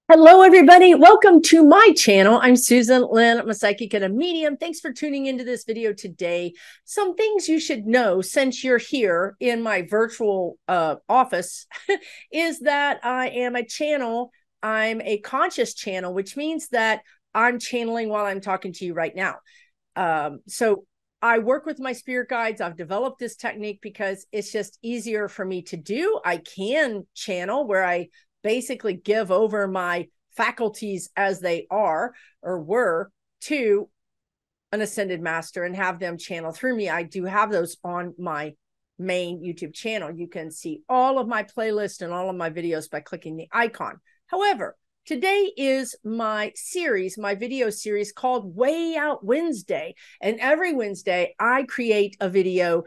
Hello, everybody. Welcome to my channel. I'm Susan Lynn. I'm a psychic and a medium. Thanks for tuning into this video today. Some things you should know since you're here in my virtual office is that I am a channel. I'm a conscious channel, which means that I'm channeling while I'm talking to you right now. So I work with my spirit guides. I've developed this technique because it's just easier for me to do. I can channel where I basically give over my faculties as they are or were to an ascended master and have them channel through me. I do have those on my main YouTube channel. You can see all of my playlist and all of my videos by clicking the icon. However, today is my series, my video series called Way Out Wednesday. And every Wednesday, I create a video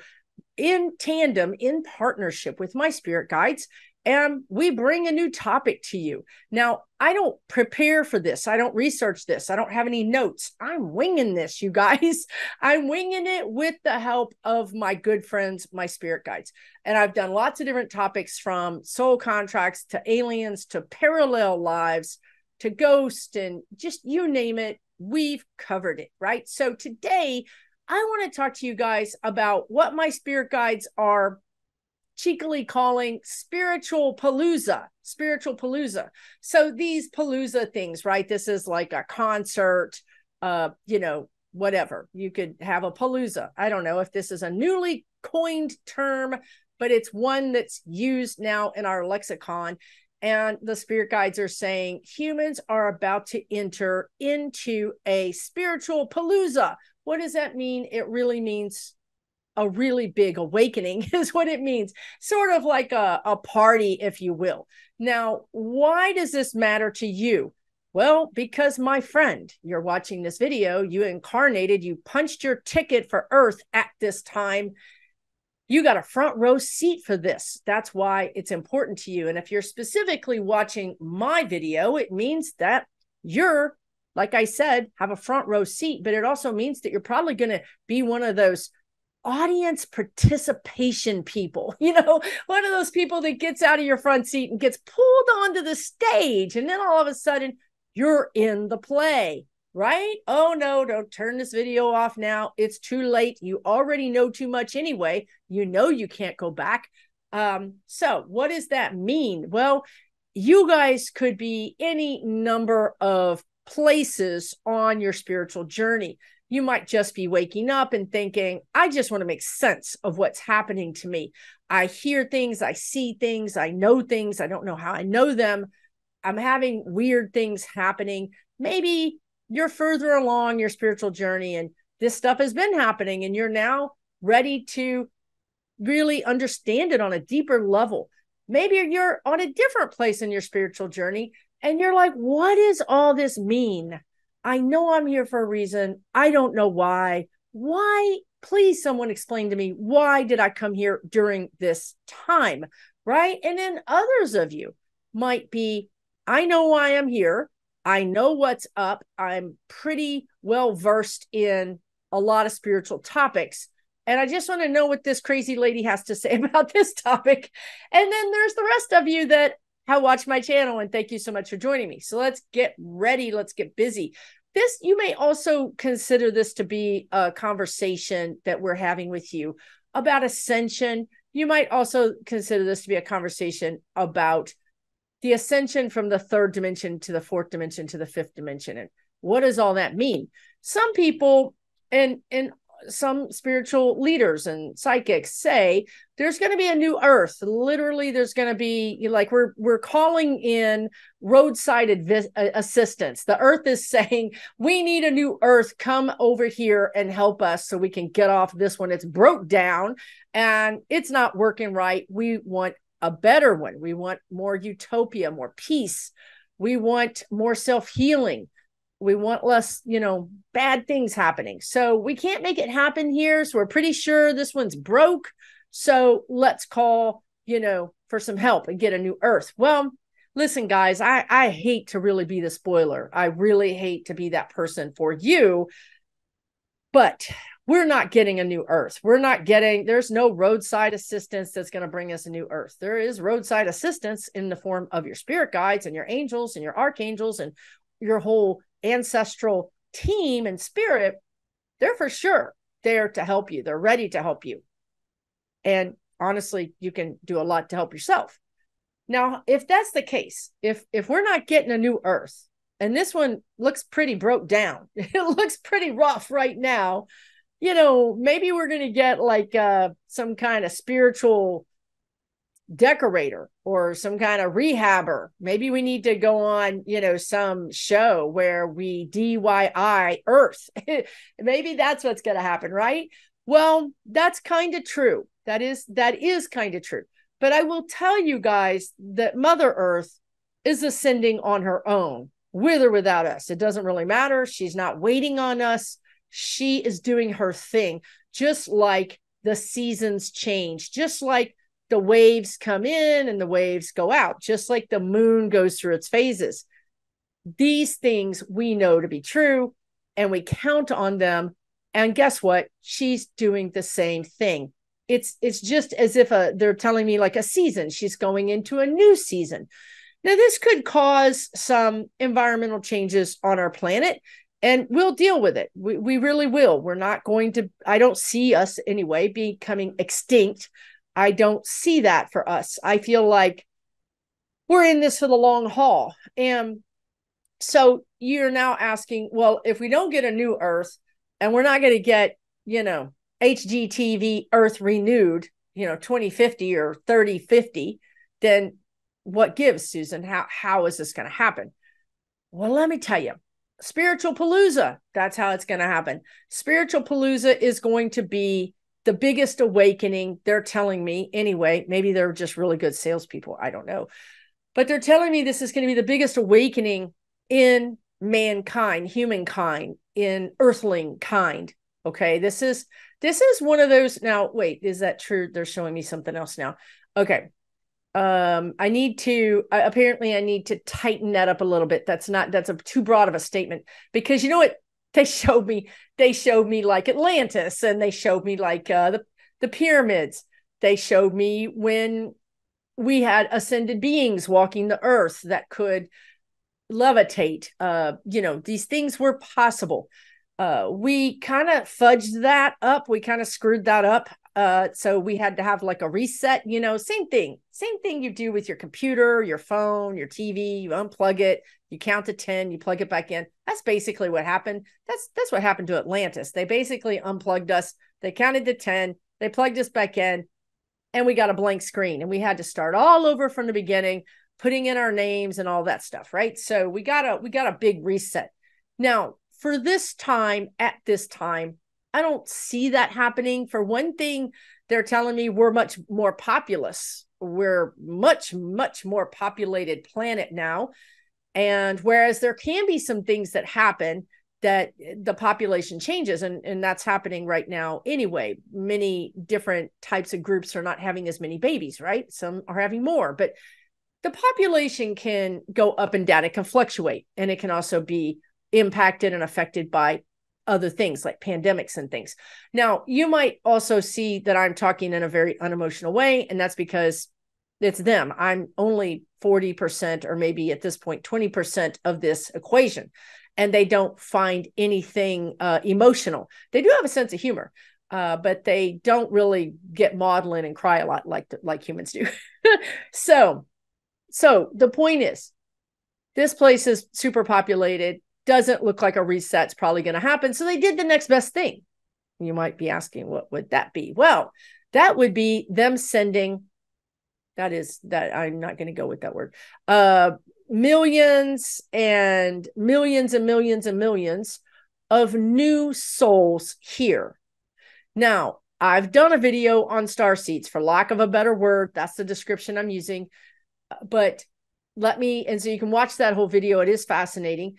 in tandem, in partnership with my spirit guides, and we bring a new topic to you. Now, I don't prepare for this. I don't research this. I don't have any notes. I'm winging this, you guys. I'm winging it with the help of my good friends, my spirit guides. And I've done lots of different topics from soul contracts to aliens to parallel lives to ghosts and just you name it. We've covered it, right? So today, I want to talk to you guys about what my spirit guides are cheekily calling spiritual palooza. So these palooza things, right? This is like a concert, whatever. You could have a palooza. I don't know if this is a newly coined term, but it's one that's used now in our lexicon. And the spirit guides are saying humans are about to enter into a spiritual palooza. What does that mean? It really means a really big awakening is what it means. Sort of like a party, if you will. Now, why does this matter to you? Well, because my friend, you're watching this video, you incarnated, you punched your ticket for Earth at this time. You got a front row seat for this. That's why it's important to you. And if you're specifically watching my video, it means that you're, like I said, have a front row seat, but it also means that you're probably going to be one of those audience participation people, one of those people that gets out of your front seat and gets pulled onto the stage. And then all of a sudden you're in the play, right? Oh no, don't turn this video off now. It's too late. You already know too much anyway. You know, you can't go back. So what does that mean? Well, you guys could be any number of places on your spiritual journey. You might just be waking up and thinking, I just want to make sense of what's happening to me. I hear things, I see things, I know things. I don't know how I know them. I'm having weird things happening. Maybe you're further along your spiritual journey and this stuff has been happening and you're now ready to really understand it on a deeper level. Maybe you're on a different place in your spiritual journey and you're like, what does all this mean? I know I'm here for a reason. I don't know why. Why? Please, someone explain to me, why did I come here during this time? Right? And then others of you might be, I know why I'm here. I know what's up. I'm pretty well versed in a lot of spiritual topics. And I just want to know what this crazy lady has to say about this topic. And then there's the rest of you that have watched my channel, and thank you so much for joining me. So let's get ready. Let's get busy. You may also consider this to be a conversation that we're having with you about ascension. You might also consider this to be a conversation about the ascension from the third dimension to the fourth dimension to the fifth dimension. And what does all that mean? Some people and some spiritual leaders and psychics say there's going to be a new earth. Literally, there's going to be like we're calling in roadside assistance. The earth is saying, we need a new earth. Come over here and help us so we can get off this one. It's broke down and it's not working right. We want a better one. We want more utopia, more peace. We want more self-healing. We want less, bad things happening. So we can't make it happen here. So we're pretty sure this one's broke. So let's call, for some help and get a new earth. Well, listen, guys, I hate to really be the spoiler. I really hate to be that person for you. But we're not getting a new earth. There's no roadside assistance that's going to bring us a new earth. There is roadside assistance in the form of your spirit guides and your angels and your archangels and your whole ancestral team and spirit. They're for sure there to help you. They're ready to help you. And honestly, you can do a lot to help yourself. Now, if that's the case, if we're not getting a new earth, and this one looks pretty broke down, it looks pretty rough right now, maybe we're going to get like some kind of spiritual decorator or some kind of rehabber. Maybe we need to go on, some show where we DIY Earth. Maybe that's what's going to happen, right? Well, that's kind of true. That is kind of true. But I will tell you guys that Mother Earth is ascending on her own, with or without us. It doesn't really matter. She's not waiting on us. She is doing her thing, just like the seasons change, just like the waves come in and the waves go out, just like the moon goes through its phases. These things we know to be true, and we count on them. And guess what? She's doing the same thing. It's just as if they're telling me like a season. She's going into a new season. Now, this could cause some environmental changes on our planet, and we'll deal with it. We really will. We're not going to, I don't see us anyway becoming extinct. I don't see that for us. I feel like we're in this for the long haul. And so you're now asking, well, if we don't get a new Earth and we're not going to get, HGTV Earth renewed, 2050 or 3050, then what gives, Susan? How is this going to happen? Well, let me tell you, Spiritual Palooza, that's how it's going to happen. Spiritual Palooza is going to be the biggest awakening. They're telling me anyway, maybe they're just really good salespeople. I don't know, but they're telling me this is going to be the biggest awakening in mankind, humankind, in earthling kind. Okay. This is one of those. Now, wait, is that true? They're showing me something else now. Okay. I need to tighten that up a little bit. That's too broad of a statement, because you know what? They showed me like Atlantis, and they showed me like the pyramids. They showed me when we had ascended beings walking the earth that could levitate. These things were possible. We kind of fudged that up. We kind of screwed that up. So we had to have like a reset, same thing you do with your computer, your phone, your TV. You unplug it, you count to 10, you plug it back in. That's basically what happened. That's what happened to Atlantis. They basically unplugged us. They counted to 10, they plugged us back in, and we got a blank screen, and we had to start all over from the beginning, putting in our names and all that stuff. Right. So we got a big reset. Now, for this time, at this time, I don't see that happening. For one thing, they're telling me we're much more populous. We're much, much more populated planet now. And whereas there can be some things that happen that the population changes, and that's happening right now anyway. Many different types of groups are not having as many babies, right? Some are having more, but the population can go up and down. It can fluctuate, and it can also be impacted and affected by other things like pandemics and things. Now, you might also see that I'm talking in a very unemotional way, and that's because it's them. I'm only 40%, or maybe at this point 20% of this equation, and they don't find anything emotional. They do have a sense of humor, but they don't really get maudlin and cry a lot like humans do. So the point is, this place is super populated. Doesn't look like a reset's probably going to happen. So they did the next best thing. You might be asking, what would that be? Well, that would be them sending, that I'm not going to go with that word, millions and millions and millions and millions of new souls here. Now, I've done a video on star seeds, for lack of a better word. That's the description I'm using. But and so you can watch that whole video. It is fascinating.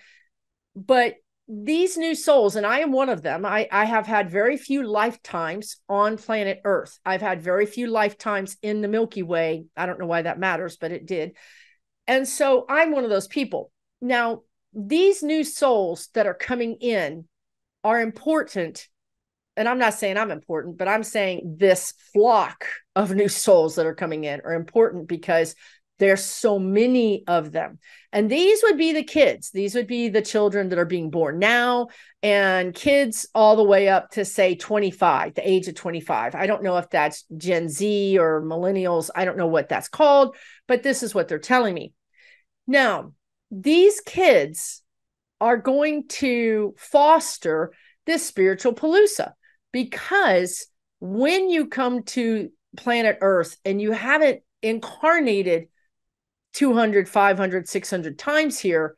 But these new souls, and I am one of them, I have had very few lifetimes on planet Earth. I've had very few lifetimes in the Milky Way. I don't know why that matters, but it did. And so I'm one of those people. Now, these new souls that are coming in are important and I'm not saying I'm important, but I'm saying this flock of new souls that are coming in are important because there's so many of them. And these would be the kids. These would be the children that are being born now, and kids all the way up to, say, 25, the age of 25. I don't know if that's Gen Z or millennials. I don't know what that's called, but this is what they're telling me. Now, these kids are going to foster this spiritual palooza, because when you come to planet Earth and you haven't incarnated 200, 500, 600 times here,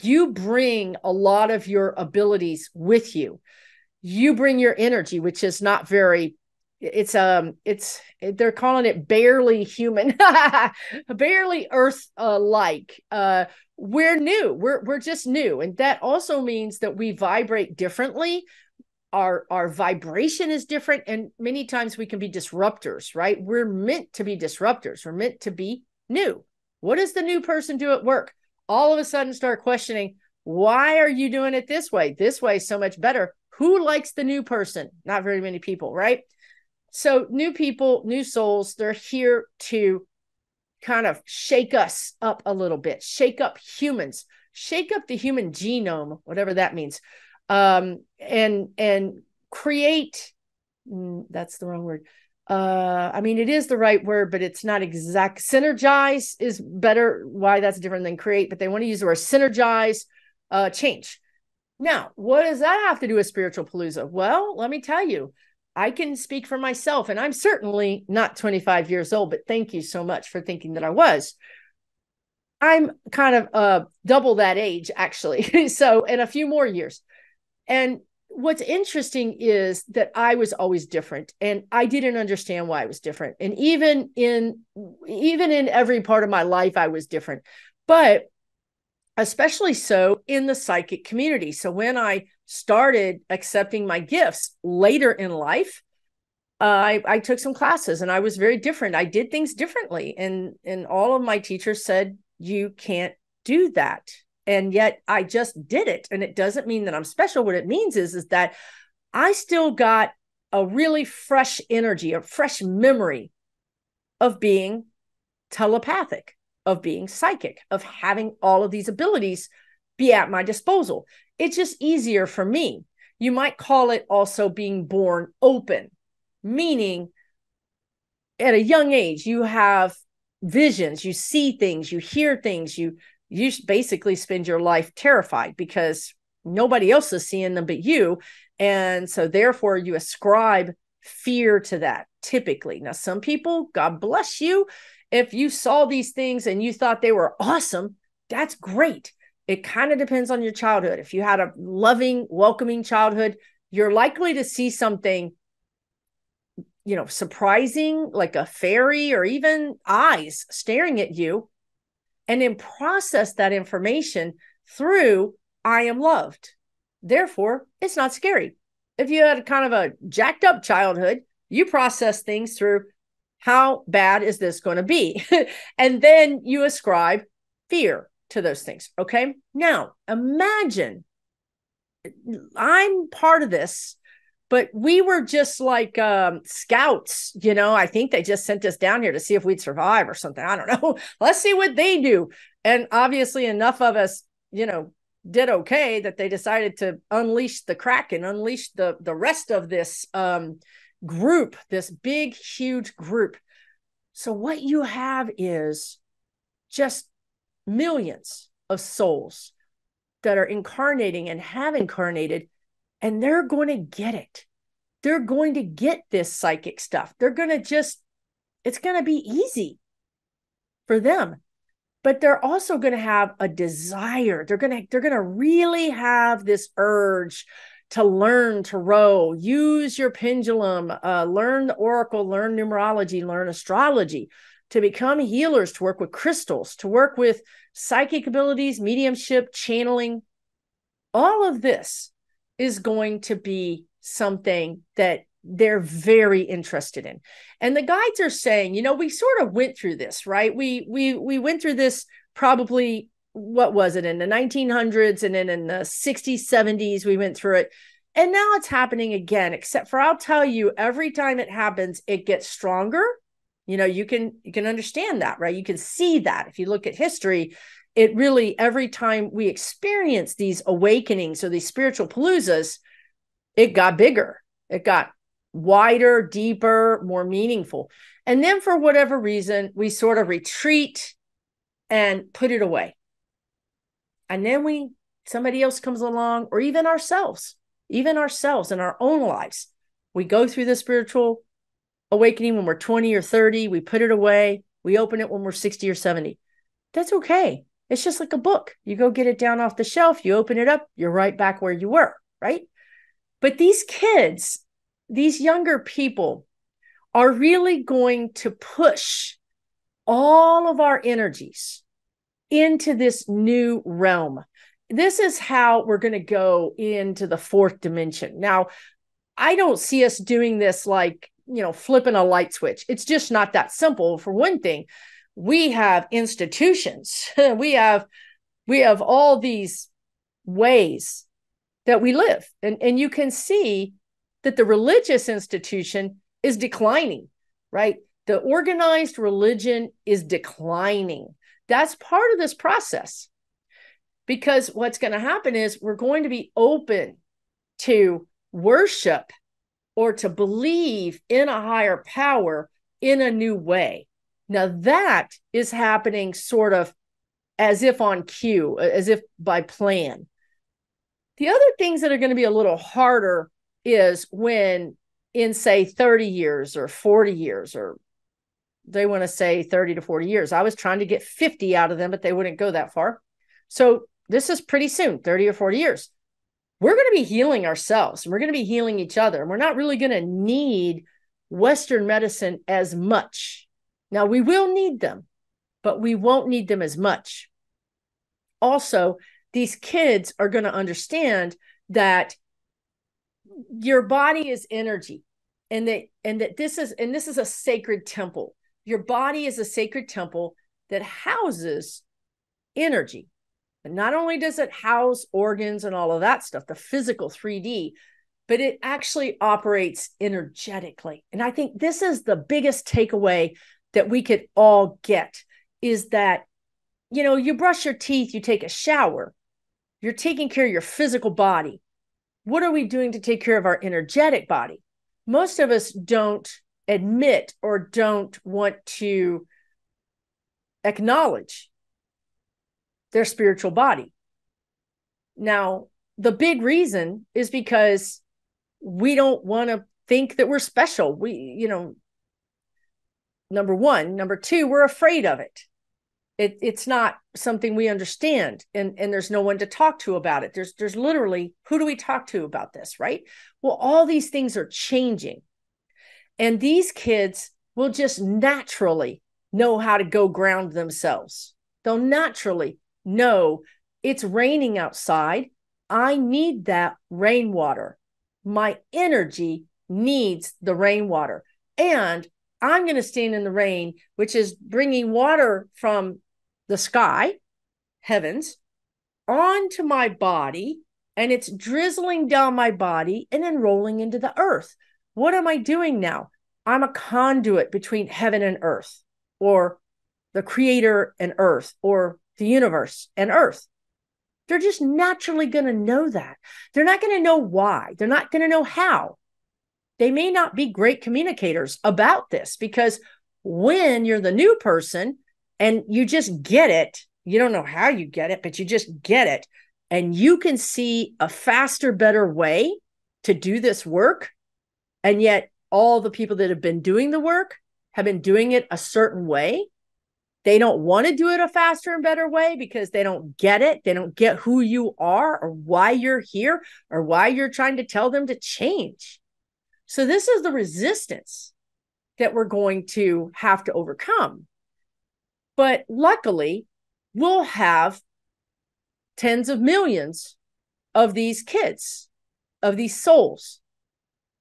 you bring a lot of your abilities with you. You bring your energy, which is not very, they're calling it barely human, barely Earth like. We're new. We're just new. And that also means that we vibrate differently. Our vibration is different. And many times we can be disruptors, right? We're meant to be disruptors. We're meant to be new. What does the new person do at work? All of a sudden start questioning, why are you doing it this way? This way is so much better. Who likes the new person? Not very many people, right? So new people, new souls, they're here to kind of shake us up a little bit, shake up humans, shake up the human genome, whatever that means, and create, that's the wrong word. I mean, it is the right word, but it's not exact. Synergize is better. Why that's different than create, but they want to use the word synergize, change. Now, what does that have to do with spiritual palooza? Well, let me tell you, I can speak for myself, and I'm certainly not 25 years old, but thank you so much for thinking that I was. I'm kind of double that age, actually. So, in a few more years. And what's interesting is that I was always different, and I didn't understand why I was different. And even in every part of my life, I was different, but especially so in the psychic community. So when I started accepting my gifts later in life, I took some classes, and I was very different. I did things differently. And all of my teachers said, you can't do that. And yet I just did it. And it doesn't mean that I'm special. What it means is that I still got a really fresh energy, a fresh memory of being telepathic, of being psychic, of having all of these abilities be at my disposal. It's just easier for me. You might call it also being born open, meaning at a young age, you have visions, you see things, you hear things, you basically spend your life terrified because nobody else is seeing them but you. And so therefore you ascribe fear to that typically. Now, some people, God bless you, if you saw these things and you thought they were awesome, that's great. It kind of depends on your childhood. If you had a loving, welcoming childhood, you're likely to see something, surprising, like a fairy or even eyes staring at you, and then process that information through, I am loved. Therefore, it's not scary. If you had kind of a jacked up childhood, you process things through, how bad is this going to be? And then you ascribe fear to those things. Okay. Now imagine I'm part of this, but we were just like scouts, I think they just sent us down here to see if we'd survive or something. I don't know. Let's see what they do. And obviously enough of us, did okay that they decided to unleash the Kraken, unleash the rest of this group, this big, huge group. So what you have is just millions of souls that are incarnating and have incarnated, and they're going to get it. They're going to get this psychic stuff. They're going to it's going to be easy for them, but they're also going to have a desire. They're going to really have this urge to learn tarot, use your pendulum, learn the oracle, learn numerology, learn astrology, to become healers, to work with crystals, to work with psychic abilities, mediumship, channeling. All of this is going to be something that they're very interested in. And the guides are saying, we sort of went through this, right? We went through this probably, what was it, in the 1900s, and then in the 60s, 70s, we went through it. And now it's happening again, except for I'll tell you, every time it happens, it gets stronger. You can understand that, right? You can see that if you look at history. It really, every time we experience these awakenings or these spiritual paloozas, it got bigger. It got wider, deeper, more meaningful. And then for whatever reason, we sort of retreat and put it away. And then somebody else comes along, or even ourselves in our own lives. We go through the spiritual awakening when we're 20 or 30, we put it away. We open it when we're 60 or 70. That's okay. It's just like a book. You go get it down off the shelf, you open it up, you're right back where you were, right? But these kids, these younger people are really going to push all of our energies into this new realm. This is how we're going to go into the fourth dimension. Now, I don't see us doing this like, flipping a light switch. It's just not that simple. For one thing, we have institutions. we have all these ways that we live. And you can see that the religious institution is declining, right? The organized religion is declining. That's part of this process. Because what's going to happen is we're going to be open to worship or to believe in a higher power in a new way. Now that is happening sort of as if on cue, as if by plan. The other things that are going to be a little harder is when in, say, 30 years or 40 years, or they want to say 30 to 40 years. I was trying to get 50 out of them, but they wouldn't go that far. So this is pretty soon, 30 or 40 years. We're going to be healing ourselves. We're going to be healing each other. And we're not really going to need Western medicine as much. Now, we will need them, but we won't need them as much. Also, these kids are going to understand that your body is energy, and that this is a sacred temple. Your body is a sacred temple that houses energy. And not only does it house organs and all of that stuff, the physical 3D, but it actually operates energetically. And I think this is the biggest takeaway that we could all get, is that, you brush your teeth, you take a shower, you're taking care of your physical body. What are we doing to take care of our energetic body? Most of us don't admit or don't want to acknowledge their spiritual body. Now, the big reason is because we don't want to think that we're special. Number one. Number two, we're afraid of it. It's not something we understand, and there's no one to talk to about it. There's literally, who do we talk to about this, right? Well, all these things are changing. And these kids will just naturally know how to go ground themselves. They'll naturally know it's raining outside. I need that rainwater. My energy needs the rainwater. And I'm going to stand in the rain, which is bringing water from the sky, heavens, onto my body, and it's drizzling down my body and then rolling into the earth. What am I doing now? I'm a conduit between heaven and earth, or the creator and earth, or the universe and earth. They're just naturally going to know that. They're not going to know why. They're not going to know how. They may not be great communicators about this, because when you're the new person and you just get it, you don't know how you get it, but you just get it, and you can see a faster, better way to do this work. And yet all the people that have been doing the work have been doing it a certain way. They don't want to do it a faster and better way because they don't get it. They don't get who you are or why you're here or why you're trying to tell them to change. So this is the resistance that we're going to have to overcome. But luckily, we'll have tens of millions of these kids, of these souls.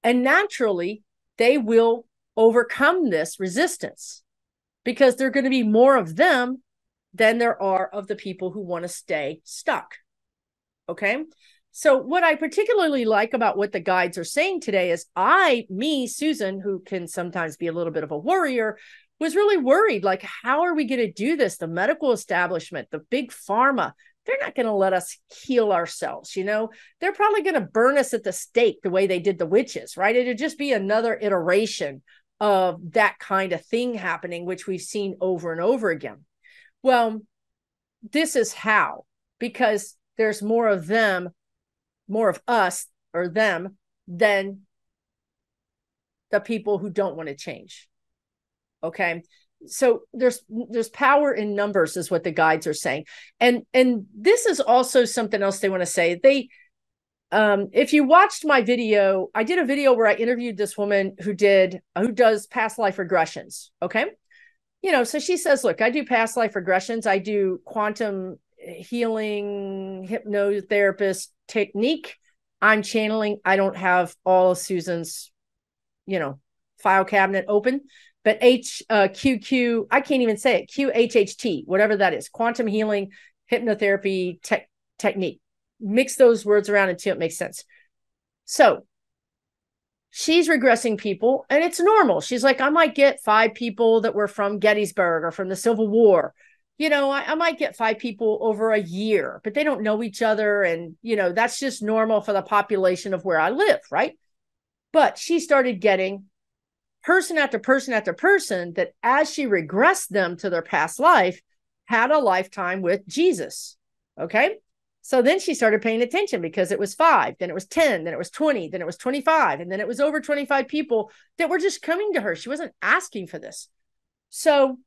And naturally, they will overcome this resistance, because there are going to be more of them than there are of the people who want to stay stuck. Okay? So what I particularly like about what the guides are saying today is Susan, who can sometimes be a little bit of a worrier, was really worried. Like, how are we going to do this? The medical establishment, the big pharma, they're not going to let us heal ourselves. They're probably going to burn us at the stake the way they did the witches, right? It'd just be another iteration of that kind of thing happening, which we've seen over and over again. Well, this is how, because there's more of them, more of us or them than the people who don't want to change. Okay. So there's power in numbers is what the guides are saying. And this is also something else they want to say. If you watched my video, I did a video where I interviewed this woman who does past life regressions. Okay. So she says, look, I do past life regressions. I do quantum healing, hypnotherapist technique. I'm channeling. I don't have all of Susan's, file cabinet open, but QQ, I can't even say it, QHHT, whatever that is, quantum healing, hypnotherapy technique. Mix those words around until it makes sense. So she's regressing people, and it's normal. She's like, I might get 5 people that were from Gettysburg or from the Civil War. I might get 5 people over a year, but they don't know each other. And, that's just normal for the population of where I live, right? But she started getting person after person after person that, as she regressed them to their past life, had a lifetime with Jesus. Okay. So then she started paying attention, because it was 5, then it was 10, then it was 20, then it was 25, and then it was over 25 people that were just coming to her. She wasn't asking for this. So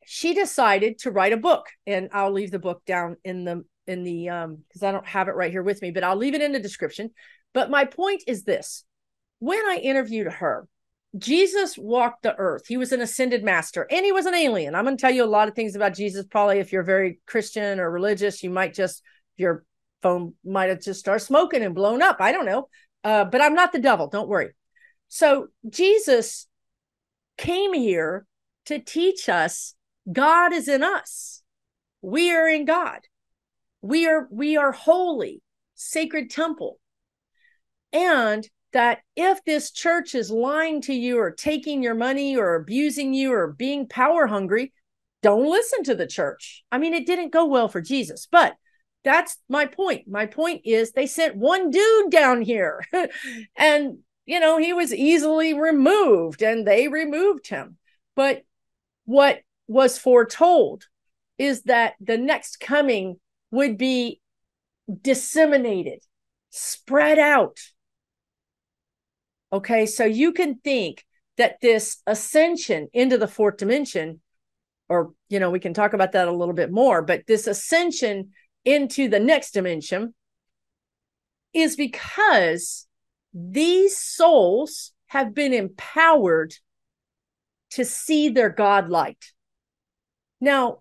she decided to write a book, and I'll leave the book down in the because I don't have it right here with me, but I'll leave it in the description. But my point is this: when I interviewed her, Jesus walked the earth. He was an ascended master, and he was an alien. I'm going to tell you a lot of things about Jesus. Probably if you're very Christian or religious, your phone might have just started smoking and blown up. I don't know. But I'm not the devil. Don't worry. So Jesus came here to teach us God is in us. We are in God. We are holy, sacred temple. And that if this church is lying to you or taking your money or abusing you or being power hungry, don't listen to the church. I mean, it didn't go well for Jesus, but that's my point. My point is they sent one dude down here and, he was easily removed, and they removed him. But what was foretold is that the next coming would be disseminated, spread out. Okay, so you can think that this ascension into the 4th dimension, or, we can talk about that a little bit more, but this ascension into the next dimension is because these souls have been empowered to see their God light. Now,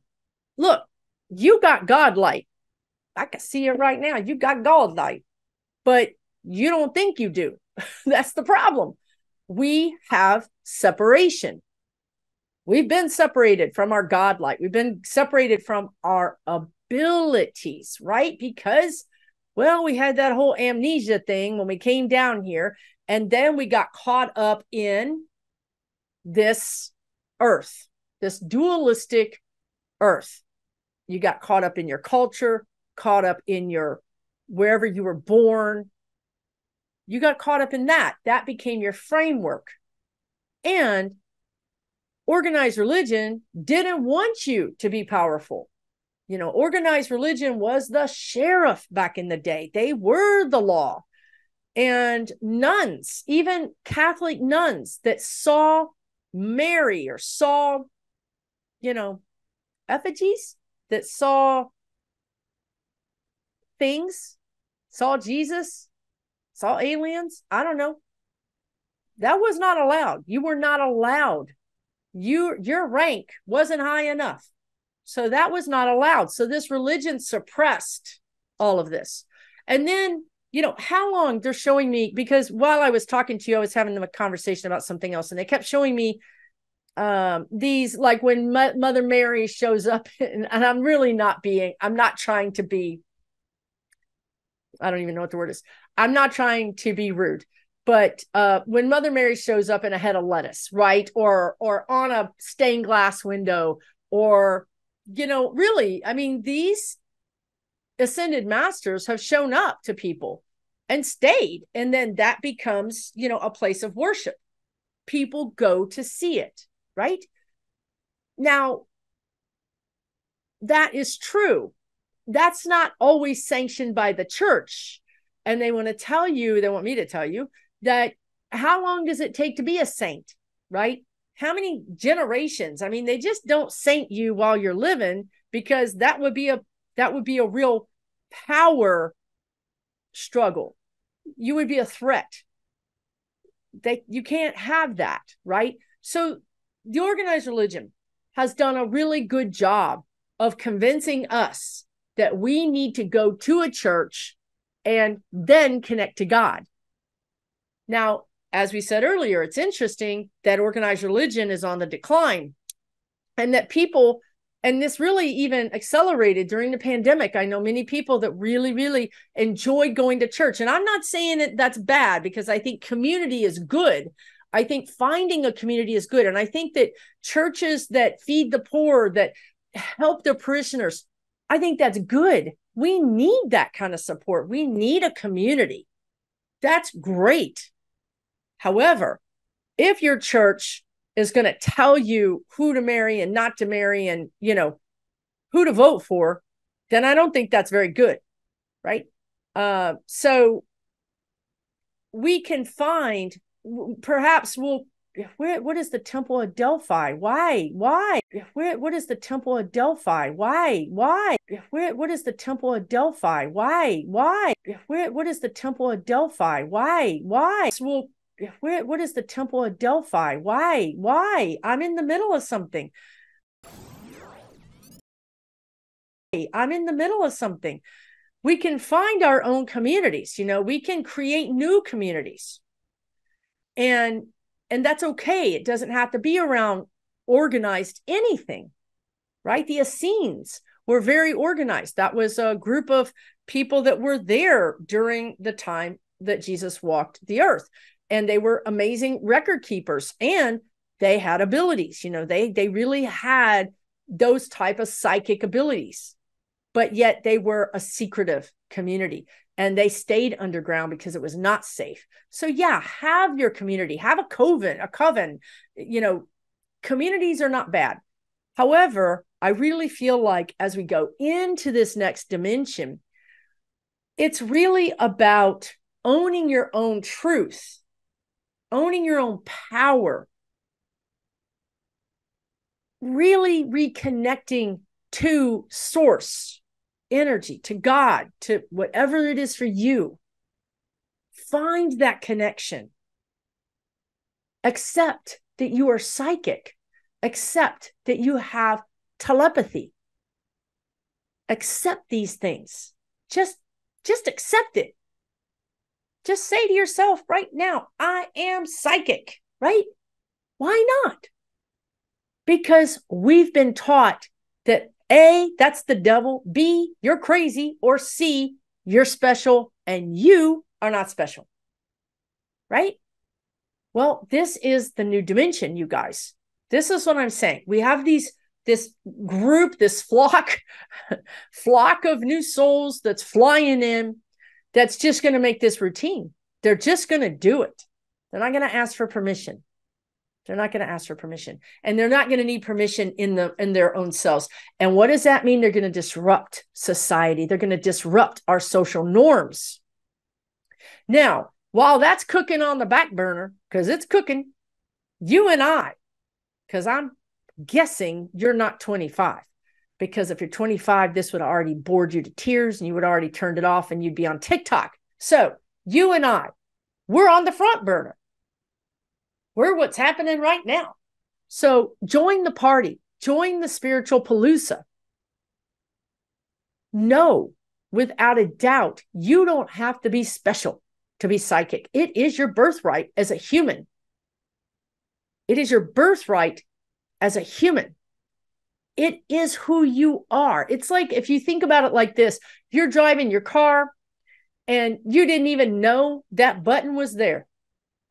look, you got God light. I can see it right now. You got God light, but you don't think you do. That's the problem. We have separation. We've been separated from our God light. We've been separated from our abilities, right? Because, we had that whole amnesia thing when we came down here, and then we got caught up in this earth, this dualistic earth. You got caught up in your culture, caught up in your wherever you were born. You got caught up in that. That became your framework. And organized religion didn't want you to be powerful. Organized religion was the sheriff back in the day. They were the law. And nuns, even Catholic nuns that saw Mary or saw, effigies, that saw things, saw Jesus, saw aliens. I don't know. That was not allowed. You were not allowed. Your rank wasn't high enough. So that was not allowed. So this religion suppressed all of this. And then, how long they're showing me, because while I was talking to you, I was having a conversation about something else, and they kept showing me these, like when Mother Mary shows up, and I'm really not trying to be I don't even know what the word is. I'm not trying to be rude, but when Mother Mary shows up in a head of lettuce, right? Or on a stained glass window, or, really, I mean, these ascended masters have shown up to people and stayed. And then that becomes, a place of worship. People go to see it, right? Now, that is true. That's not always sanctioned by the church. And they want me to tell you that how long does it take to be a saint, right? How many generations? I mean, they just don't saint you while you're living, because that would be a real power struggle. You would be a threat. You can't have that, right? So the organized religion has done a really good job of convincing us that we need to go to a church and then connect to God. Now, as we said earlier, it's interesting that organized religion is on the decline, and that people, and this really even accelerated during the pandemic. I know many people that really, really enjoyed going to church. And I'm not saying that that's bad, because I think community is good. I think finding a community is good. And I think that churches that feed the poor, that help their parishioners, I think that's good. We need that kind of support. We need a community. That's great. However, if your church is going to tell you who to marry and not to marry, and, who to vote for, then I don't think that's very good, right? So we can find, perhaps what is the Temple of Delphi? Why? What is the Temple of Delphi? Why? What is the Temple of Delphi? Why? What is the Temple of Delphi? Why? What is the Temple of Delphi? Why? I'm in the middle of something. We can find our own communities. We can create new communities. And that's okay. It doesn't have to be around organized anything, right? The Essenes were very organized. That was a group of people that were there during the time that Jesus walked the earth. And they were amazing record keepers, and they had abilities. They really had those type of psychic abilities, but yet they were a secretive community, and they stayed underground because it was not safe. So yeah, have your community, have a coven. Communities are not bad. However, I really feel like as we go into this next dimension, it's really about owning your own truth, owning your own power, really reconnecting to source energy, to God, to whatever it is for you. Find that connection. Accept that you are psychic. Accept that you have telepathy. Accept these things. Just accept it. Just say to yourself right now, I am psychic, right? Why not? Because we've been taught that A, that's the devil, B, you're crazy, or C, you're special and you are not special, right? Well, this is the new dimension, you guys. This is what I'm saying. We have this group, this flock of new souls that's flying in, that's just going to make this routine. They're just going to do it. They're not going to ask for permission. And they're not going to need permission in their own selves. And what does that mean? They're going to disrupt society. They're going to disrupt our social norms. Now, while that's cooking on the back burner, because it's cooking, you and I, because I'm guessing you're not 25. Because if you're 25, this would have already bored you to tears and you would have already turned it off and you'd be on TikTok. So you and I, we're on the front burner. We're what's happening right now. So join the party. Join the spiritual palooza. No, without a doubt, you don't have to be special to be psychic. It is your birthright as a human. It is your birthright as a human. It is who you are. It's like, if you think about it like this, you're driving your car and you didn't even know that button was there.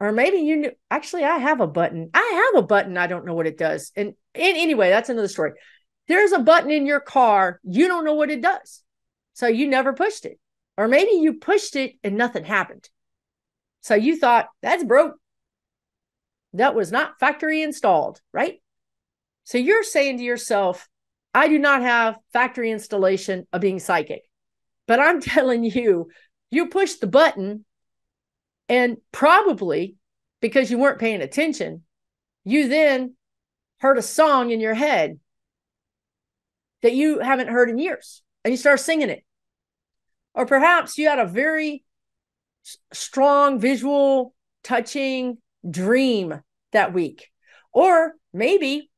Or maybe you knew, actually, I have a button. I have a button. I don't know what it does. And anyway, that's another story. There's a button in your car. You don't know what it does. So you never pushed it. Or maybe you pushed it and nothing happened. So you thought, that's broke. That was not factory installed, right? So you're saying to yourself, I do not have factory installation of being psychic. But I'm telling you, you pushed the button, and probably because you weren't paying attention, you then heard a song in your head that you haven't heard in years, and you start singing it. Or perhaps you had a very strong visual, touching dream that week. Or maybe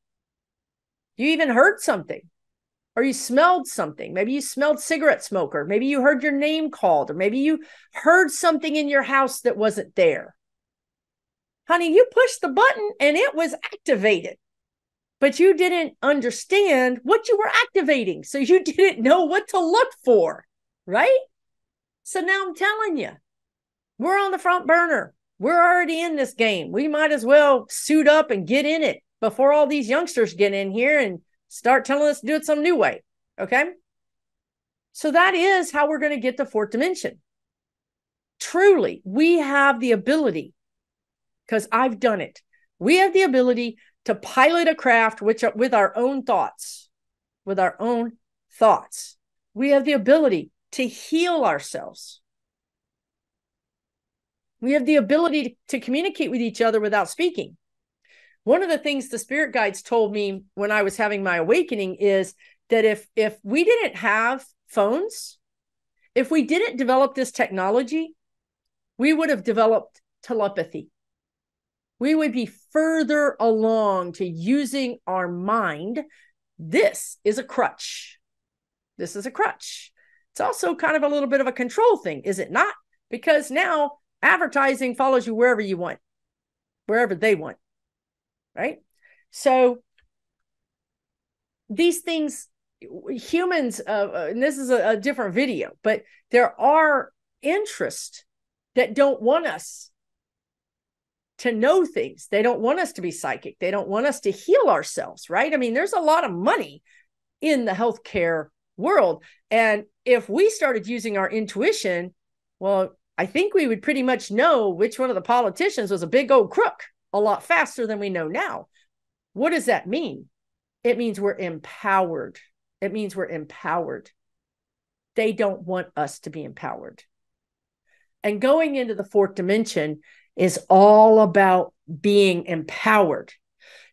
you even heard something, or you smelled something. Maybe you smelled cigarette smoke, or maybe you heard your name called, or maybe you heard something in your house that wasn't there. Honey, you pushed the button and it was activated, but you didn't understand what you were activating. So you didn't know what to look for, right? So now I'm telling you, we're on the front burner. We're already in this game. We might as well suit up and get in it before all these youngsters get in here and start telling us to do it some new way. Okay. So that is how we're going to get to fourth dimension. Truly, we have the ability, because I've done it. We have the ability to pilot a craft with our own thoughts, with our own thoughts. We have the ability to heal ourselves. We have the ability to communicate with each other without speaking. One of the things the spirit guides told me when I was having my awakening is that if we didn't have phones, if we didn't develop this technology, we would have developed telepathy. We would be further along to using our mind. This is a crutch. This is a crutch. It's also kind of a little bit of a control thing, is it not? Because now advertising follows you wherever you want, wherever they want, right? So these things, humans, and this is a different video, but there are interests that don't want us to know things. They don't want us to be psychic. They don't want us to heal ourselves, right? I mean, there's a lot of money in the healthcare world. And if we started using our intuition, well, I think we would pretty much know which one of the politicians was a big old crook a lot faster than we know now. What does that mean? It means we're empowered. It means we're empowered. They don't want us to be empowered. And going into the fourth dimension is all about being empowered.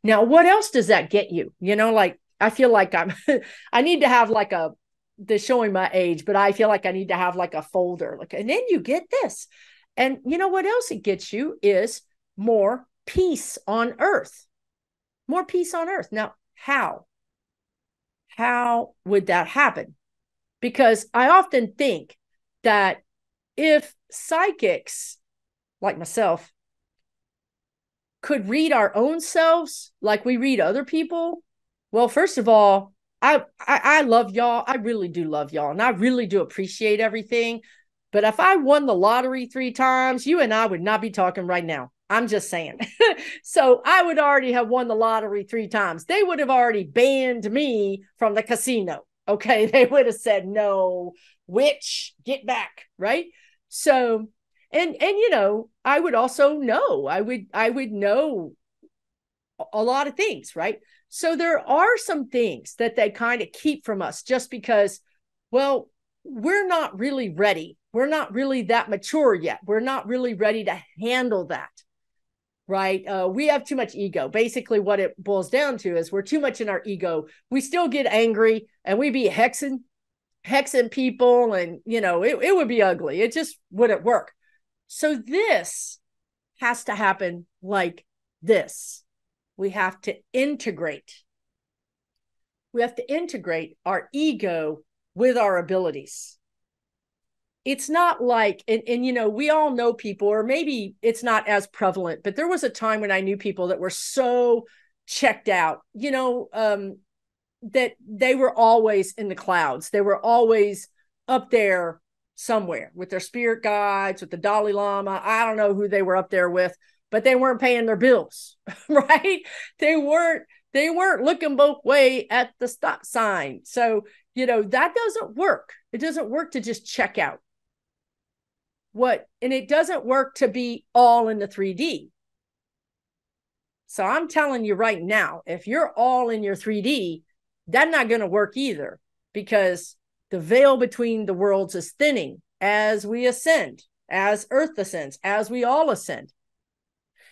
Now, what else does that get you? You know, like, I feel like I need to have like they're showing my age, but I feel like I need to have like a folder. And then you get this. And you know what else it gets you is more peace on earth. More peace on earth. Now, how? How would that happen? Because I often think that if psychics like myself could read our own selves like we read other people, well, first of all, I love y'all. I really do love y'all. And I really do appreciate everything. But if I won the lottery 3 times, you and I would not be talking right now. I'm just saying. So I would already have won the lottery 3 times. They would have already banned me from the casino. Okay. They would have said, no, witch, get back. Right. So, and you know, I would also know, I would know a lot of things. Right. So there are some things that they kind of keep from us just because, well, we're not really ready. We're not really that mature yet. We're not really ready to handle that. Right. We have too much ego. Basically, what it boils down to is we're too much in our ego. We still get angry and we be hexing people. And, you know, it would be ugly. It just wouldn't work. So this has to happen like this. We have to integrate. We have to integrate our ego with our abilities. It's not like, and you know, we all know people, or maybe it's not as prevalent, but there was a time when I knew people that were so checked out, you know, that they were always in the clouds. They were always up there somewhere with their spirit guides, with the Dalai Lama. I don't know who they were up there with, but they weren't paying their bills, right? They weren't looking both way at the stop sign. So, that doesn't work. It doesn't work to just check out. And it doesn't work to be all in the 3D. So I'm telling you right now, if you're all in your 3D, that's not going to work either, because the veil between the worlds is thinning as we ascend, as Earth ascends, as we all ascend.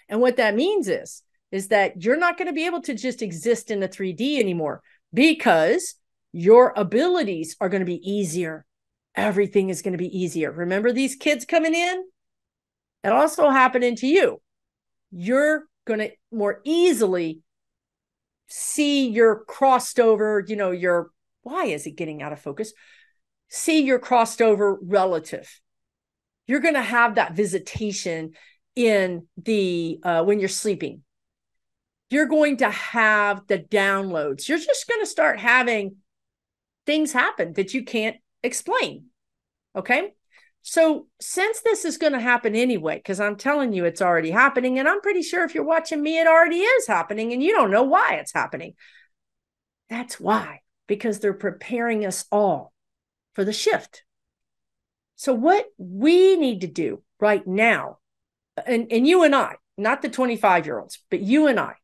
And what that means is that you're not going to be able to just exist in the 3D anymore, because your abilities are going to be easier. Everything is going to be easier. Remember these kids coming in? It also happening to you. You're going to more easily see your crossed over, why is it getting out of focus? See your crossed over relative. You're going to have that visitation in the when you're sleeping. You're going to have the downloads. You're just going to start having things happen that you can't explain. Okay. So since this is going to happen anyway, because I'm telling you it's already happening, and I'm pretty sure if you're watching me, it already is happening, and you don't know why it's happening. That's why, because they're preparing us all for the shift. So what we need to do right now, and you and I, not the 25-year-olds, but you and I,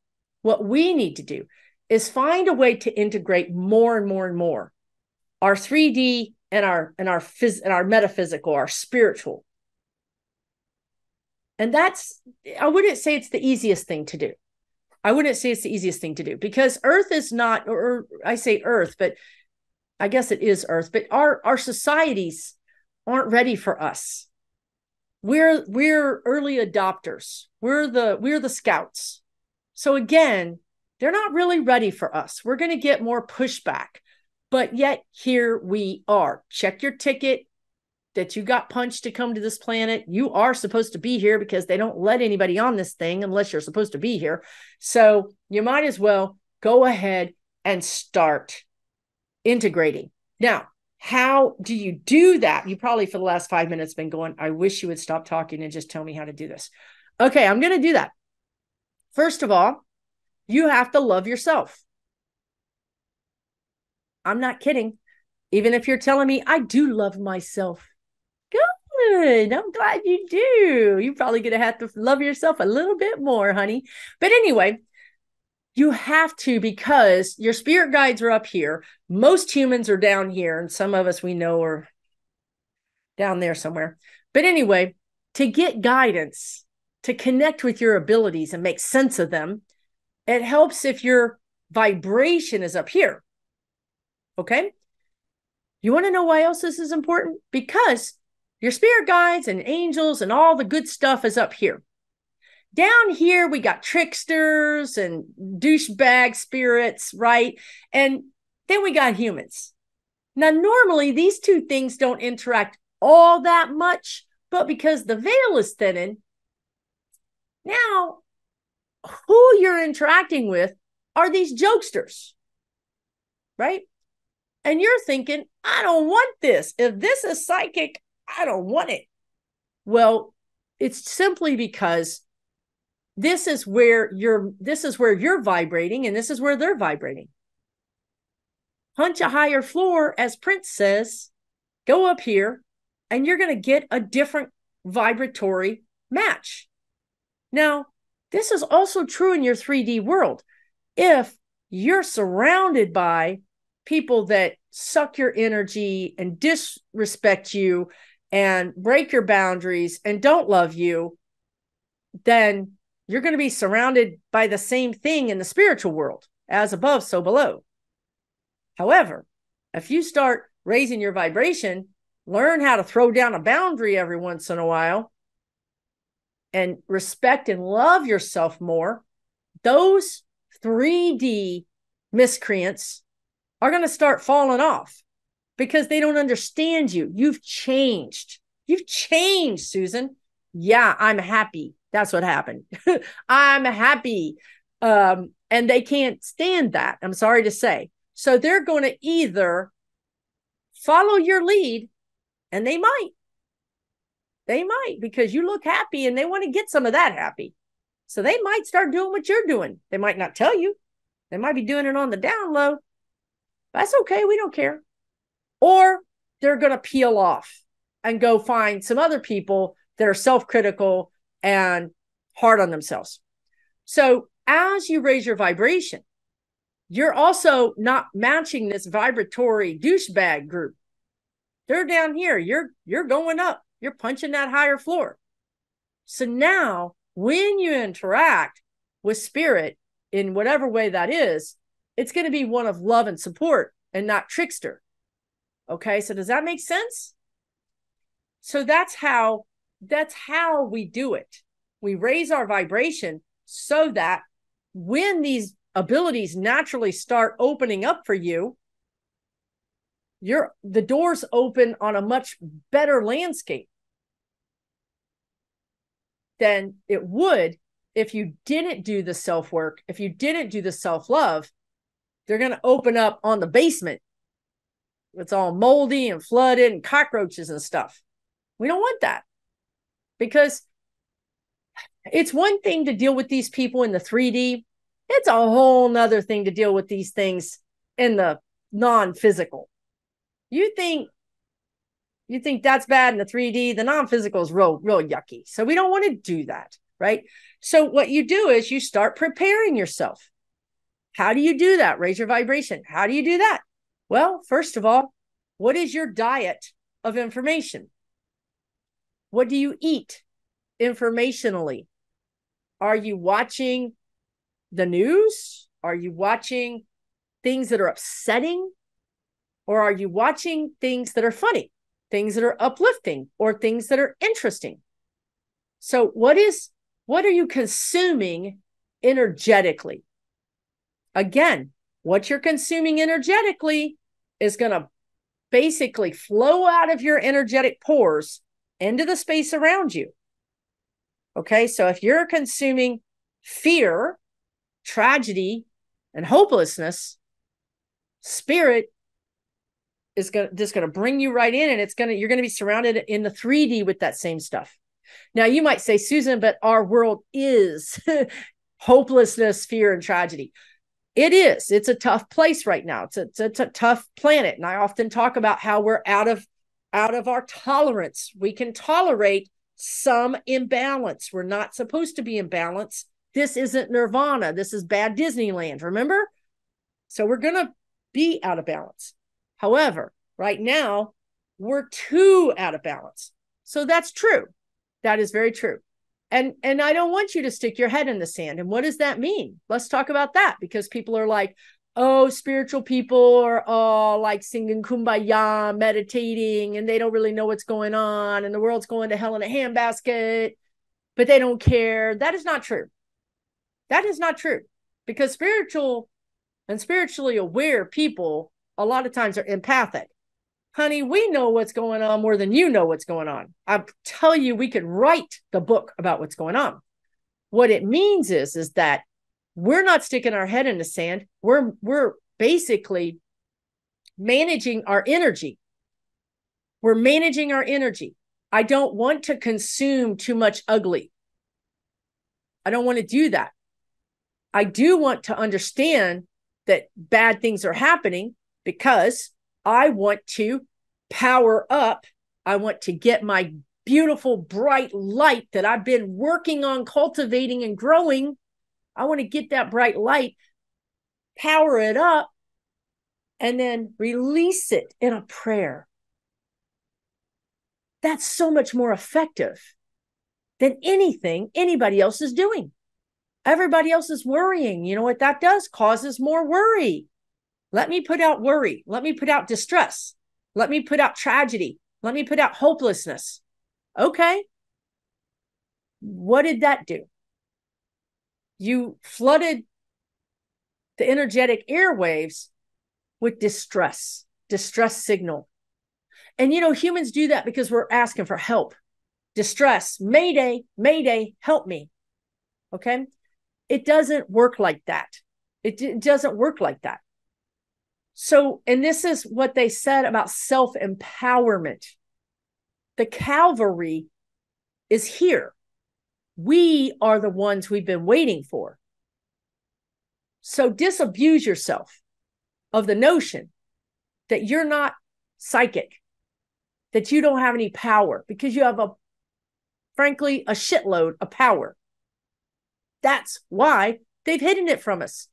what we need to do is find a way to integrate more and more and more our 3D and our metaphysical, our spiritual. And I wouldn't say it's the easiest thing to do. I wouldn't say it's the easiest thing to do, because Earth is not, or I say Earth, but I guess it is Earth, but our societies aren't ready for us. We're early adopters. We're the scouts. So again, they're not really ready for us. We're going to get more pushback. But yet here we are. Check your ticket that you got punched to come to this planet. You are supposed to be here, because they don't let anybody on this thing unless you're supposed to be here. So you might as well go ahead and start integrating. Now, how do you do that? You probably for the last 5 minutes been going, I wish you would stop talking and just tell me how to do this. Okay, I'm going to do that. First of all, you have to love yourself. I'm not kidding. Even if you're telling me I do love myself. Good. I'm glad you do. You're probably going to have to love yourself a little bit more, honey. But anyway, you have to, because your spirit guides are up here. Most humans are down here, and some of us we know are down there somewhere. But anyway, to get guidance, to connect with your abilities and make sense of them, it helps if your vibration is up here. Okay? You want to know why else this is important? Because your spirit guides and angels and all the good stuff is up here. Down here, we got tricksters and douchebag spirits, right? And then we got humans. Now, normally, these two things don't interact all that much, but because the veil is thinning, now who you're interacting with are these jokesters, right? And you're thinking, I don't want this. If this is psychic, I don't want it. Well, it's simply because this is where you're vibrating, and this is where they're vibrating. Punch a higher floor, as Prince says, go up here, and you're going to get a different vibratory match. Now, this is also true in your 3D world. If you're surrounded by people that suck your energy and disrespect you and break your boundaries and don't love you, then you're going to be surrounded by the same thing in the spiritual world. As above, so below. However, if you start raising your vibration, learn how to throw down a boundary every once in a while, and respect and love yourself more, those 3D miscreants are going to start falling off, because they don't understand you. You've changed. You've changed, Susan. Yeah, I'm happy. That's what happened. I'm happy. And they can't stand that. I'm sorry to say. So they're going to either follow your lead And they might. They might, because you look happy and they want to get some of that happy. So they might start doing what you're doing. They might not tell you. They might be doing it on the down low. That's okay. We don't care. Or they're going to peel off and go find some other people that are self-critical and hard on themselves. So as you raise your vibration, you're also not matching this vibratory douchebag group. They're down here. You're going up. You're punching that higher floor. So now when you interact with spirit in whatever way that is, it's going to be one of love and support and not trickster. Okay. So does that make sense? So that's how we do it. We raise our vibration so that when these abilities naturally start opening up for you, the doors open on a much better landscape than it would if you didn't do the self-work, if you didn't do the self-love. They're going to open up on the basement. It's all moldy and flooded and cockroaches and stuff. We don't want that, because it's one thing to deal with these people in the 3D. It's a whole nother thing to deal with these things in the non-physical. You think that's bad in the 3D, the non-physical is real yucky. So we don't want to do that, right? So what you do is you start preparing yourself. How do you do that? Raise your vibration. How do you do that? Well, first of all, what is your diet of information? What do you eat informationally? Are you watching the news? Are you watching things that are upsetting? Or are you watching things that are funny, things that are uplifting, or things that are interesting? So what are you consuming energetically? Again, what you're consuming energetically is going to basically flow out of your energetic pores into the space around you. Okay, so if you're consuming fear, tragedy, and hopelessness, spirit is just going to bring you right in, and you're going to be surrounded in the 3D with that same stuff. Now you might say, Susan, but our world is hopelessness, fear, and tragedy. It is. It's a tough place right now. It's a tough planet. And I often talk about how we're out of our tolerance. We can tolerate some imbalance. We're not supposed to be in balance. This isn't Nirvana. This is bad Disneyland, remember? So we're going to be out of balance. However, right now, we're too out of balance. So that's true. That is very true. And I don't want you to stick your head in the sand. And what does that mean? Let's talk about that, because people are like, oh, spiritual people are all like singing Kumbaya, meditating, and they don't really know what's going on, and the world's going to hell in a handbasket, but they don't care. That is not true. That is not true, because spiritual and spiritually aware people a lot of times are empathic. Honey, we know what's going on more than you know what's going on. I tell you, we could write the book about what's going on. What it means is that we're not sticking our head in the sand. We're basically managing our energy. We're managing our energy. I don't want to consume too much ugly. I don't want to do that. I do want to understand that bad things are happening, because I want to power up. I want to get my beautiful, bright light that I've been working on cultivating and growing. I want to get that bright light, power it up, and then release it in a prayer. That's so much more effective than anything anybody else is doing. Everybody else is worrying. You know what that does? Causes more worry. Let me put out worry. Let me put out distress. Let me put out tragedy. Let me put out hopelessness. Okay. What did that do? You flooded the energetic airwaves with distress signal. And, humans do that because we're asking for help. Distress, mayday, mayday, help me. Okay. It doesn't work like that. It doesn't work like that. So, and this is what they said about self-empowerment. The cavalry is here. We are the ones we've been waiting for. So disabuse yourself of the notion that you're not psychic, that you don't have any power, because you have frankly, a shitload of power. That's why they've hidden it from us.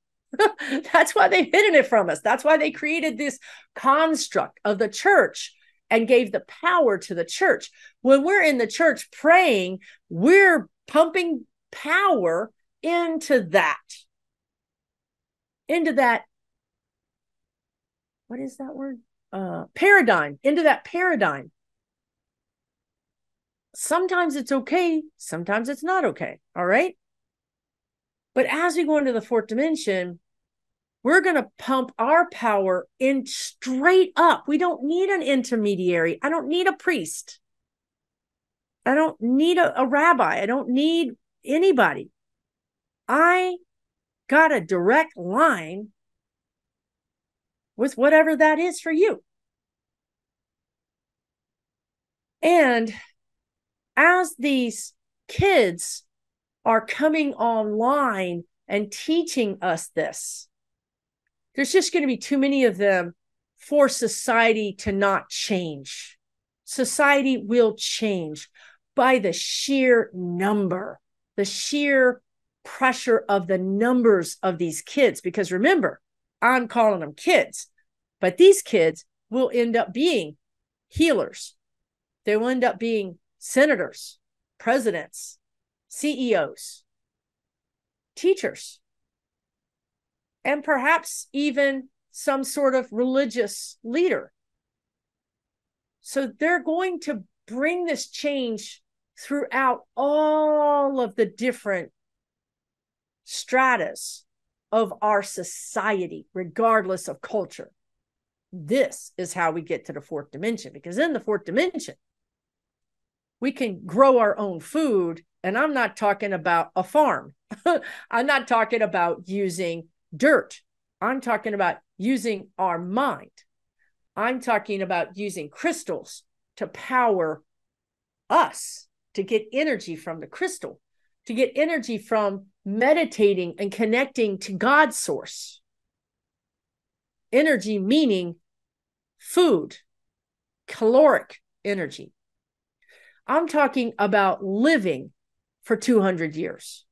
That's why they've hidden it from us. That's why they created this construct of the church and gave the power to the church. When we're in the church praying, we're pumping power into that. What is that word? Paradigm, into that paradigm. Sometimes it's okay. Sometimes it's not okay. All right. But as we go into the fourth dimension, we're going to pump our power in straight up. We don't need an intermediary. I don't need a priest. I don't need a rabbi. I don't need anybody. I got a direct line with whatever that is for you. And as these kids are coming online and teaching us this, there's just going to be too many of them for society to not change. Society will change by the sheer number, the sheer pressure of the numbers of these kids. Because remember, I'm calling them kids, but these kids will end up being healers. They will end up being senators, presidents, CEOs, teachers, and perhaps even some sort of religious leader. So they're going to bring this change throughout all of the different stratas of our society, regardless of culture. This is how we get to the fourth dimension, because in the fourth dimension, we can grow our own food. And I'm not talking about a farm. I'm not talking about using dirt. I'm talking about using our mind. I'm talking about using crystals to power us, to get energy from the crystal, to get energy from meditating and connecting to God's source. Energy meaning food, caloric energy. I'm talking about living for 200 years.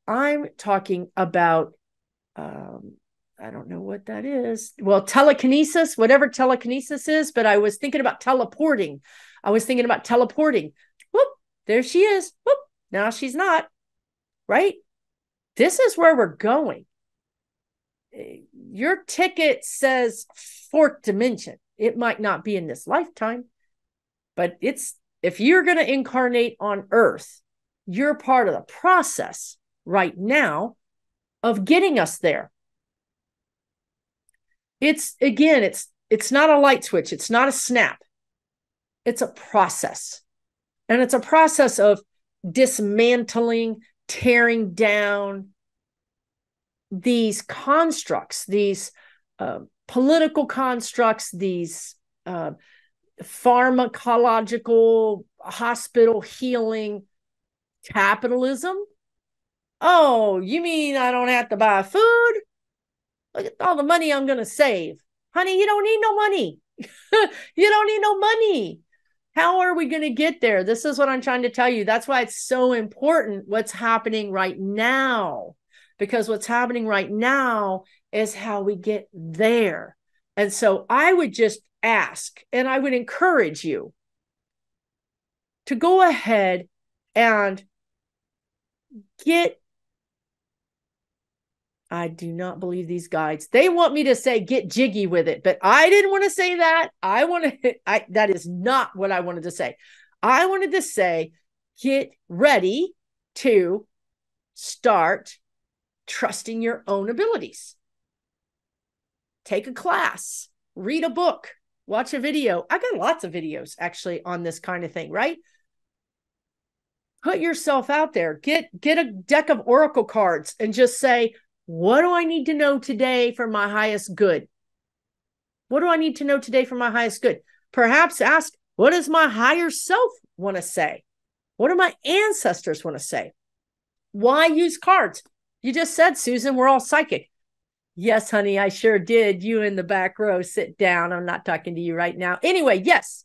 I'm talking about, I don't know what that is. Well, telekinesis, whatever telekinesis is, but I was thinking about teleporting. Whoop, there she is. Whoop, now she's not, right? This is where we're going. Your ticket says fourth dimension. It might not be in this lifetime, but if you're going to incarnate on Earth, you're part of the process right now of getting us there. It's not a light switch. It's not a snap. It's a process. And it's a process of dismantling, tearing down these constructs, these political constructs, these pharmacological, hospital healing, capitalism. Oh, you mean I don't have to buy food? Look at all the money I'm going to save. Honey, you don't need no money. You don't need no money. How are we going to get there? This is what I'm trying to tell you. That's why it's so important what's happening right now. Because what's happening right now is how we get there. And so I would just ask, and I would encourage you to go ahead and I do not believe these guides. They want me to say, get jiggy with it, but I didn't want to say that. That is not what I wanted to say. I wanted to say, get ready to start trusting your own abilities. Take a class, read a book, watch a video. I got lots of videos actually on this kind of thing, right? Put yourself out there, get a deck of oracle cards and just say, what do I need to know today for my highest good? What do I need to know today for my highest good? Perhaps ask What does my higher self want to say? What do my ancestors want to say? Why use cards? You just said, Susan, we're all psychic. Yes, honey, I sure did. You in the back row, sit down. I'm not talking to you right now. Anyway, yes,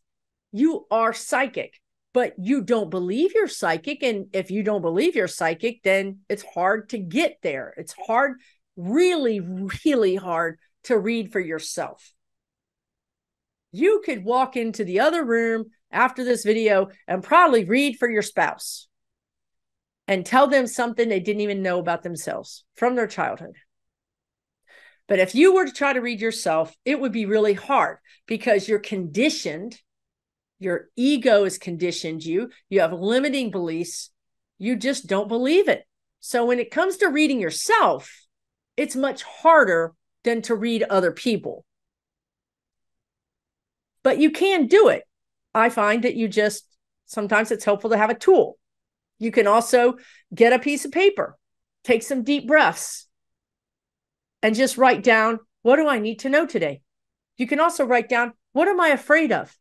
you are psychic, but you don't believe you're psychic. And if you don't believe you're psychic, then it's hard to get there. It's hard, really, really hard to read for yourself. You could walk into the other room after this video and probably read for your spouse and tell them something they didn't even know about themselves from their childhood. But if you were to try to read yourself, it would be really hard because you're conditioned. Your ego has conditioned you. You have limiting beliefs. You just don't believe it. So when it comes to reading yourself, it's much harder than to read other people. But you can do it. I find that sometimes it's helpful to have a tool. You can also get a piece of paper, take some deep breaths, and just write down, what do I need to know today? You can also write down, what am I afraid of?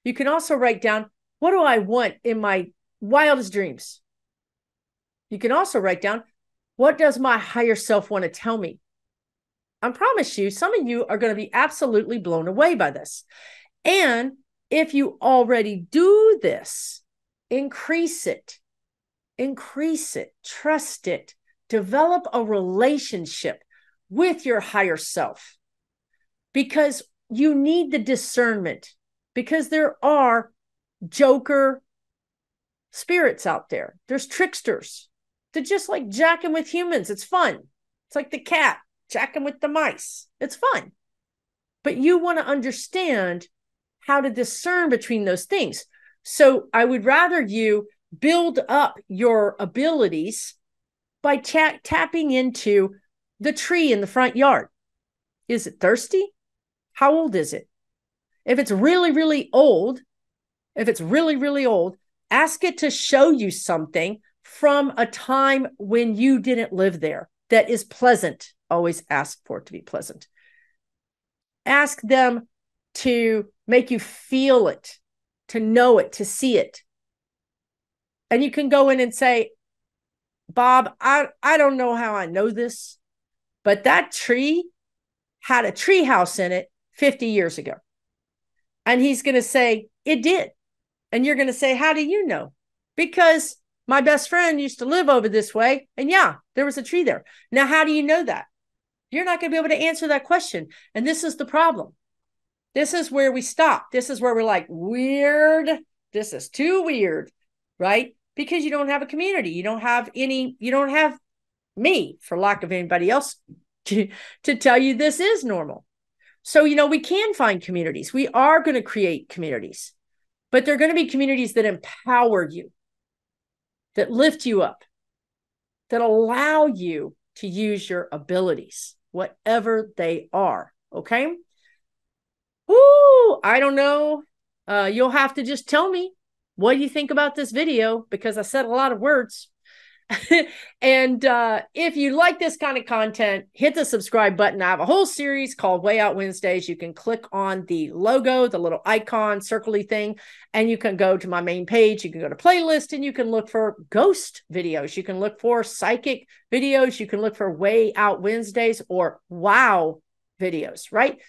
You can also write down, what do I want in my wildest dreams? You can also write down, what does my higher self want to tell me? I promise you, some of you are going to be absolutely blown away by this. And if you already do this, increase it, trust it, develop a relationship with your higher self, because you need the discernment, because there are joker spirits out there. There's tricksters. They're just like jacking with humans. It's fun. It's like the cat jacking with the mice. It's fun. But you want to understand how to discern between those things. So I would rather you build up your abilities by tapping into the tree in the front yard. Is it thirsty? How old is it? If it's really, really old, ask it to show you something from a time when you didn't live there that is pleasant. Always ask for it to be pleasant. Ask them to make you feel it, to know it, to see it. And you can go in and say, Bob, I don't know how I know this, but that tree had a tree house in it 50 years ago. And he's going to say, it did. And you're going to say, how do you know? Because my best friend used to live over this way. And yeah, there was a tree there. Now, how do you know that? You're not going to be able to answer that question. And this is the problem. This is where we stop. This is where we're like, weird. This is too weird, right? Because you don't have a community. You don't have me, for lack of anybody else, to tell you this is normal. So, we can find communities. We are going to create communities, but they're going to be communities that empower you, that lift you up, that allow you to use your abilities, whatever they are. Okay. Woo, I don't know. You'll have to just tell me what you think about this video, because I said a lot of words. And if you like this kind of content, hit the subscribe button. I have a whole series called Way Out Wednesdays. You can click on the logo, the little icon, circly thing, and you can go to my main page. You can go to playlist and you can look for ghost videos. You can look for psychic videos. You can look for Way Out Wednesdays or wow videos, right?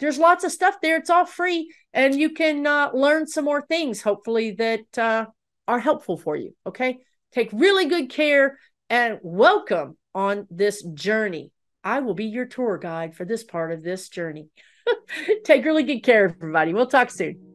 There's lots of stuff there. It's all free, and you can learn some more things, hopefully, that are helpful for you. Okay. Take really good care and welcome on this journey. I will be your tour guide for this part of this journey. Take really good care, everybody. We'll talk soon.